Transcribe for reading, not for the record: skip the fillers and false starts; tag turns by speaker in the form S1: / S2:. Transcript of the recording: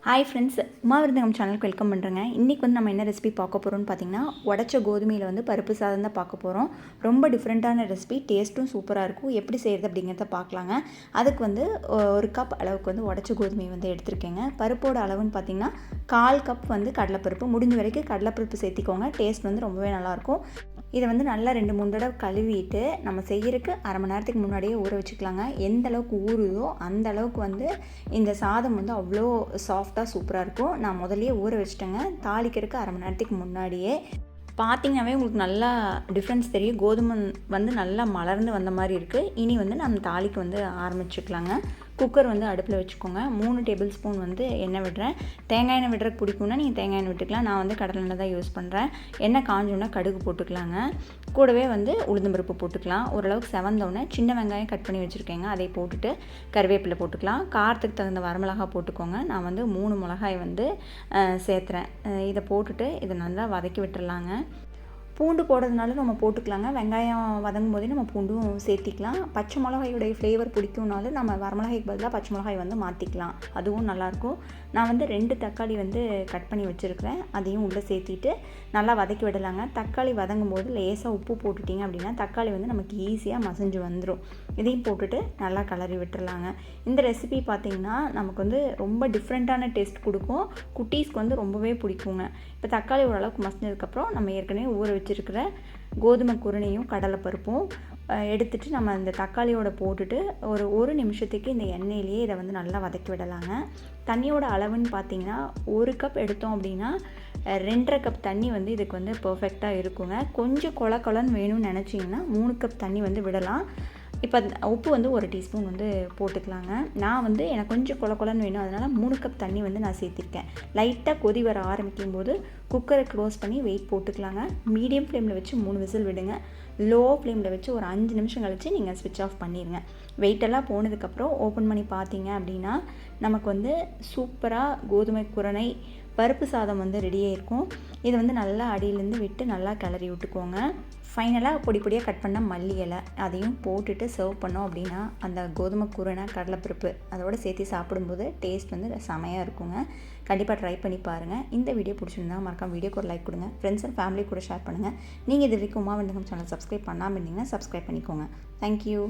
S1: Hi friends, Uma விருந்தகம் சேனலுக்கு welcome பண்ணுறேங்க. இன்றைக்கி வந்து நம்ம என்ன ரெசிபி பார்க்க போகிறோம்னு பார்த்தீங்கன்னா, உடச்ச கோதுமையில் வந்து பருப்பு சாதம் தான் பார்க்க போகிறோம். ரொம்ப டிஃப்ரெண்ட்டான ரெசிபி, டேஸ்ட்டும் சூப்பராக இருக்கும். எப்படி செய்கிறது அப்படிங்கிறத பார்க்கலாங்க. அதுக்கு வந்து ஒரு கப் அளவுக்கு வந்து உடச்ச கோதுமை வந்து எடுத்திருக்கேங்க. பருப்போட அளவுன்னு பார்த்தீங்கன்னா 1/4 கப் வந்து கடலைப்பருப்பு. முடிஞ்ச வரைக்கும் கடலைப்பருப்பு சேர்த்திக்கோங்க. டேஸ்ட் வந்து ரொம்பவே நல்லாயிருக்கும். இதை வந்து நல்லா 2-3 தடவை கழுவிட்டு நம்ம செய்கிறதுக்கு அரை மணி நேரத்துக்கு முன்னாடியே ஊற வச்சுக்கலாங்க. எந்த அளவுக்கு ஊறுதோ அந்த அளவுக்கு வந்து இந்த சாதம் வந்து அவ்வளோ சாஃப்டாக சூப்பராக இருக்கும். நான் முதல்லையே ஊற வச்சுட்டேங்க. தாளிக்கிறதுக்கு அரை மணி நேரத்துக்கு முன்னாடியே. பார்த்திங்கனாவே உங்களுக்கு நல்லா டிஃப்ரென்ஸ் தெரியும். கோதுமை வந்து நல்லா மலர்ந்து வந்த மாதிரி இருக்குது. இனி வந்து நம்ம தாளிக்கு வந்து ஆரம்பிச்சுக்கலாங்க. குக்கர் வந்து அடுப்பில் வச்சுக்கோங்க. 3 டேபிள் ஸ்பூன் வந்து எண்ணெய் விடுறேன். தேங்காய் எண்ணெய் விடுறதுக்கு பிடிக்கும்னா நீங்கள் தேங்காய் எண்ணெய் விட்டுக்கலாம். நான் வந்து கடலை எண்ணெய் தான் யூஸ் பண்ணுறேன். எண்ணெய் காஞ்சோன்னா கடுகு போட்டுக்கலாங்க. கூடவே வந்து உளுந்தம்பருப்பு போட்டுக்கலாம். ஓரளவுக்கு செவந்தோடனே சின்ன வெங்காயம் கட் பண்ணி வச்சுருக்கேங்க. அதை போட்டுட்டு கருவேப்பிலை போட்டுக்கலாம். காரத்துக்கு தகுந்த வரமிளகாய் போட்டுக்கோங்க. நான் வந்து 3 மிளகாய் வந்து சேர்த்துறேன். இதை போட்டுட்டு இதை நல்லா வதக்கி விட்டுறலாங்க. பூண்டு போடுறதுனால நம்ம போட்டுக்கலாங்க. வெங்காயம் வதங்கும் போதே நம்ம பூண்டும் சேர்த்திக்கலாம். பச்சை மிளகாயுடைய ஃப்ளேவர் பிடிக்கும்னாலும் நம்ம வரமிளகாய்க்கு பதிலாக பச்சை மிளகாய் வந்து மாற்றிக்கலாம். அதுவும் நல்லாயிருக்கும். நான் வந்து 2 தக்காளி வந்து கட் பண்ணி வச்சுருக்கிறேன். அதையும் உள்ளே சேர்த்திட்டு நல்லா வதக்கி விடலாங்க. தக்காளி வதங்கும் போது லேசாக உப்பு போட்டுட்டிங்க அப்படின்னா தக்காளி வந்து நமக்கு ஈஸியாக மசிஞ்சு வந்துடும். இதையும் போட்டுட்டு நல்லா கிளறி விட்டுறலாங்க. இந்த ரெசிபி பார்த்திங்கன்னா நமக்கு வந்து ரொம்ப டிஃப்ரெண்ட்டான டேஸ்ட் கொடுக்கும். குட்டீஸ்க்கு வந்து ரொம்பவே பிடிக்குங்க. இப்போ தக்காளி ஓரளவுக்கு மசிஞ்சதுக்கப்புறம் நம்ம ஏற்கனவே ஊற வச்சுருக்கிற கோதுமை குருணையும் கடலைப்பருப்பும் எடுத்துகிட்டு நம்ம இந்த தக்காளியோட போட்டுட்டு ஒரு நிமிஷத்துக்கு இந்த எண்ணெயிலேயே இதை வந்து நல்லா வதக்கி விடலாங்க. தண்ணியோட அளவுன்னு பார்த்தீங்கன்னா 1 கப் எடுத்தோம் அப்படின்னா 2.5 கப் தண்ணி வந்து இதுக்கு வந்து பர்ஃபெக்டாக இருக்குங்க. கொஞ்சம் கொலன்னு வேணும்னு நினச்சிங்கன்னா 3 கப் தண்ணி வந்து விடலாம். இப்போ உப்பு வந்து 1 டீஸ்பூன் வந்து போட்டுக்கலாங்க. நான் வந்து எனக்கு கொஞ்சம் கொலன்னு வேணும், அதனால் 3 கப் தண்ணி வந்து நான் சேர்த்திருக்கேன். லைட்டாக கொதி வர ஆரம்பிக்கும் போது குக்கரை க்ளோஸ் பண்ணி வெயிட் போட்டுக்கலாங்க. மீடியம் ஃப்ளேமில் வச்சு 3 விசில் விடுங்க. லோ ஃப்ளேமில் வச்சு ஒரு 5 நிமிஷம் கழித்து நீங்கள் ஸ்விட்ச் ஆஃப் பண்ணிடுங்க. வெயிட்டெல்லாம் போனதுக்கப்புறம் ஓப்பன் பண்ணி பார்த்தீங்க அப்படின்னா நமக்கு வந்து சூப்பராக கோதுமை குரணை பருப்பு சாதம் வந்து ரெடியாக இருக்கும். இதை வந்து நல்லா அடியிலேருந்து விட்டு நல்லா கிளறி விட்டுக்கோங்க. ஃபைனலாக பொடியாக கட் பண்ண மல்லி இலை அதையும் போட்டுட்டு சர்வ் பண்ணோம் அப்படின்னா அந்த கோதுமை குருணை கடலைப்பருப்பு அதோடு சேர்த்து சாப்பிடும்போது டேஸ்ட் வந்து செமையாக இருக்குங்க. கண்டிப்பாக ட்ரை பண்ணி பாருங்கள். இந்த வீடியோ பிடிச்சிருந்தா மறக்காம வீடியோக்கு ஒரு லைக் கொடுங்க. ஃப்ரெண்ட்ஸ் அண்ட் ஃபேமிலி கூட ஷேர் பண்ணுங்கள். நீங்கள் இது வரைக்கும் உமா விருந்தகம் சேனல் சப்ஸ்கிரைப் பண்ணாமல் இருந்தீங்கன்னா சப்ஸ்கிரைப் பண்ணிக்கோங்க. தேங்க்யூ.